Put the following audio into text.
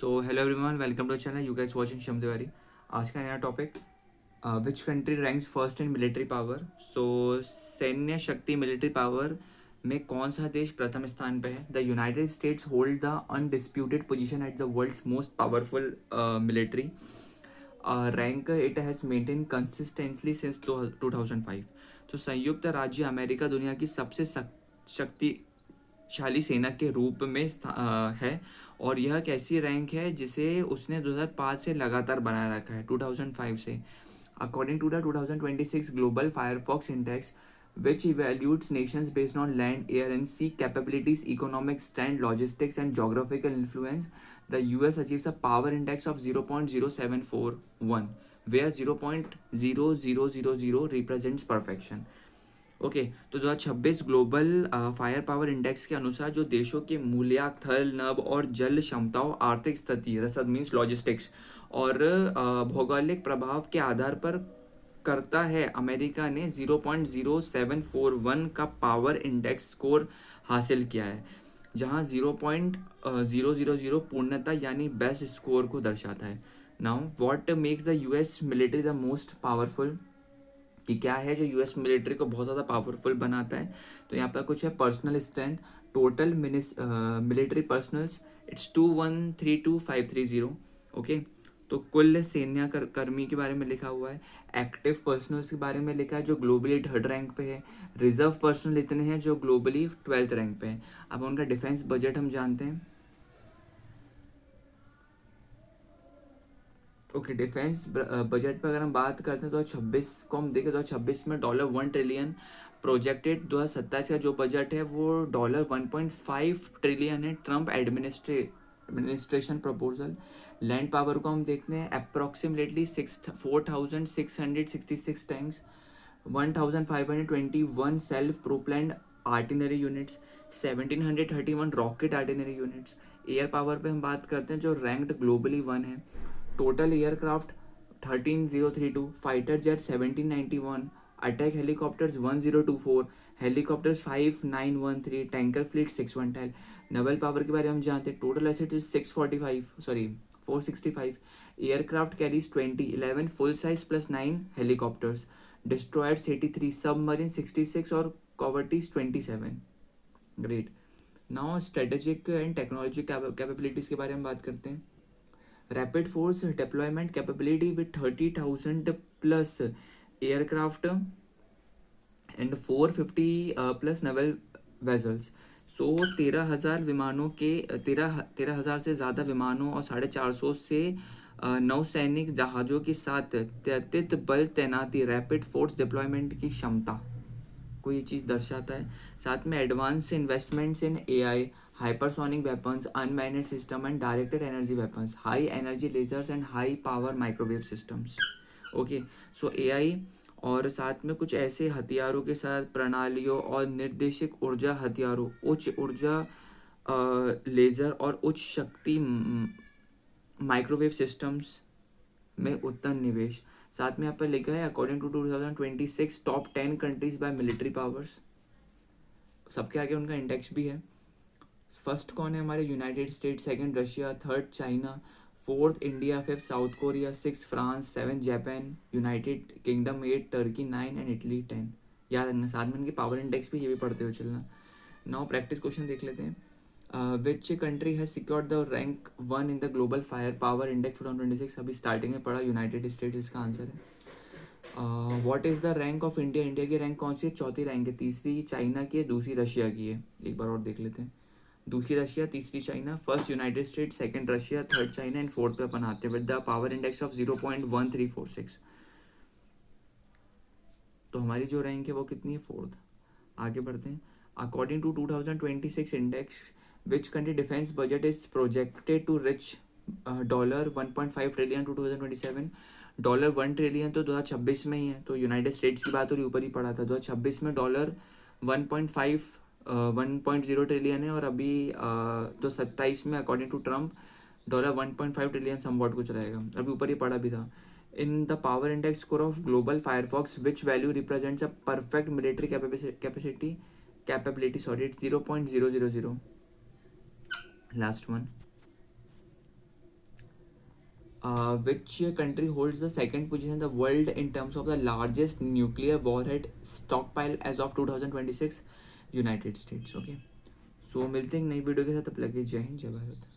So hello everyone, welcome to channel you guys watching Sham Tiwari. आज का नया topic, which country ranks first in military power. So सैन्य शक्ति military power में कौन सा देश प्रथम स्थान पे है? The United States hold the undisputed position at the world's most powerful military rank. It has maintain consistently since 2005। तो संयुक्त राज्य अमेरिका दुनिया की सबसे शक्तिशाली सेना के रूप में है। और यह एक ऐसी रैंक है जिसे उसने 2005 से लगातार बनाए रखा है, 2005 से। According to the 2026 global Firefox index which evaluates nations based on land, air, and sea capabilities, economic strength, logistics, and geographical influence. The US achieves a power index of 0.0741, where 0.0000 represents perfection. Okay तो 2026 global fire power index के अनुसार जो देशों के मूल्यांक, थल, नभ और जल क्षमताओं, आर्थिक स्थिति, रसद मीन्स लॉजिस्टिक्स, और भौगोलिक प्रभाव के आधार पर करता है, अमेरिका ने 0.0741 का पावर इंडेक्स स्कोर हासिल किया है, जहां 0.000 पूर्णता यानी बेस्ट स्कोर को दर्शाता है। Now what makes the US military the most powerful, कि क्या है जो यूएस मिलिट्री को बहुत ज़्यादा पावरफुल बनाता है? तो यहाँ पर कुछ है। Personnel strength, total military personnels it's 2132530। Okay, तो कुल सैन्य कर्मी के बारे में लिखा हुआ है। एक्टिव पर्सनल्स के बारे में लिखा है जो ग्लोबली 3rd रैंक पे है। रिजर्व पर्सनल इतने हैं जो ग्लोबली 12th रैंक पे हैं। अब उनका डिफेंस बजट हम जानते हैं। ओके, डिफेंस बजट पर अगर हम बात करते हैं तो 2026 को हम देखें, 2026 में $1 ट्रिलियन प्रोजेक्टेड। 2027 का जो बजट है वो $1.5 ट्रिलियन है। Trump administration proposal. Land power को हम देखते हैं, approximately 4666 tanks, 1521 self propelled artillery units, 1731 rocket artillery units. Air power पे हम बात करते हैं जो रैंक्ड ग्लोबली 1 है। Total aircraft 13032, fighter jet 1791, attack helicopters 1024, helicopters 5913, tanker fleet 6110। Naval power के बारे में हम जानते हैं। Total asset is 465 aircraft carries 11 full size plus 9 helicopters, destroyers 83, submarine 66 और कॉवर्टीज 27। Great. Now strategic and technology capabilities के बारे में बात करते हैं। Rapid force deployment capability with 30,000 plus aircraft and 450 plus Naval vessels. सो 13,000 विमानों के 13,000 से ज़्यादा विमानों और 450 से नौसैनिक जहाज़ों के साथ 33 बल तैनाती, रैपिड फोर्स डिप्लॉयमेंट की क्षमता को ये चीज़ दर्शाता है। साथ में advance investments in AI, hypersonic weapons, unmanned system and directed energy weapons, high energy lasers and high power microwave systems. Okay, so AI और साथ में कुछ ऐसे हथियारों के साथ प्रणालियों और निर्देशित ऊर्जा हथियारों, उच्च ऊर्जा लेज़र और उच्च शक्ति माइक्रोवेव सिस्टम्स में उत्तर निवेश। साथ में यहाँ पर लिखा है according to 2026 top 10 countries by military powers. सबके आगे उनका इंडेक्स भी है। फर्स्ट कौन है हमारे? United states, second Russia, third China, fourth India, fifth south Korea, six France, seven Japan, United kingdom 8, Turkey 9 and Italy 10। याद रखना, साथ में इनके पावर इंडेक्स भी, ये भी पढ़ते हुए चलना। नाउ प्रैक्टिस क्वेश्चन देख लेते हैं। Which country has secured the rank 1 in the global fire power index 2026? अभी स्टार्टिंग में पढ़ा, यूनाइटेड स्टेट्स इसका आंसर है। What is the rank of India? India की रैंक कौन सी है? चौथी रैंक है। तीसरी चाइना की है, दूसरी रशिया की है। एक बार और देख लेते हैं। दूसरी रशिया, तीसरी China, first United states, second Russia, third China and fourth पे अपन आते हैं with the power index of 0.1346। तो हमारी जो रैंक है वो कितनी है? फोर्थ। आगे बढ़ते हैं। According to 2026 index, which country defence budget is projected to reach $1.5 trillion to 2027? $1 trillion तो 2026 में ही है, तो यूनाइटेड स्टेट्स की बात हो रही, ऊपर ही पड़ा था। 2026 में $1.0 ट्रिलियन है, और अभी तो 27 में according to Trump $1.5 trillion somewhat कुछ रहेगा, अभी ऊपर ही पड़ा भी था। In the power index score of global Firefox which value represents a perfect military capability, sorry, it's 0.000। Last one. Which country holds the second position in the world in terms of the largest nuclear warhead stockpile as of 2026? United States. Okay, so मिलते हैं एक नई video के साथ. तब लगे जय हिंद जय भारत.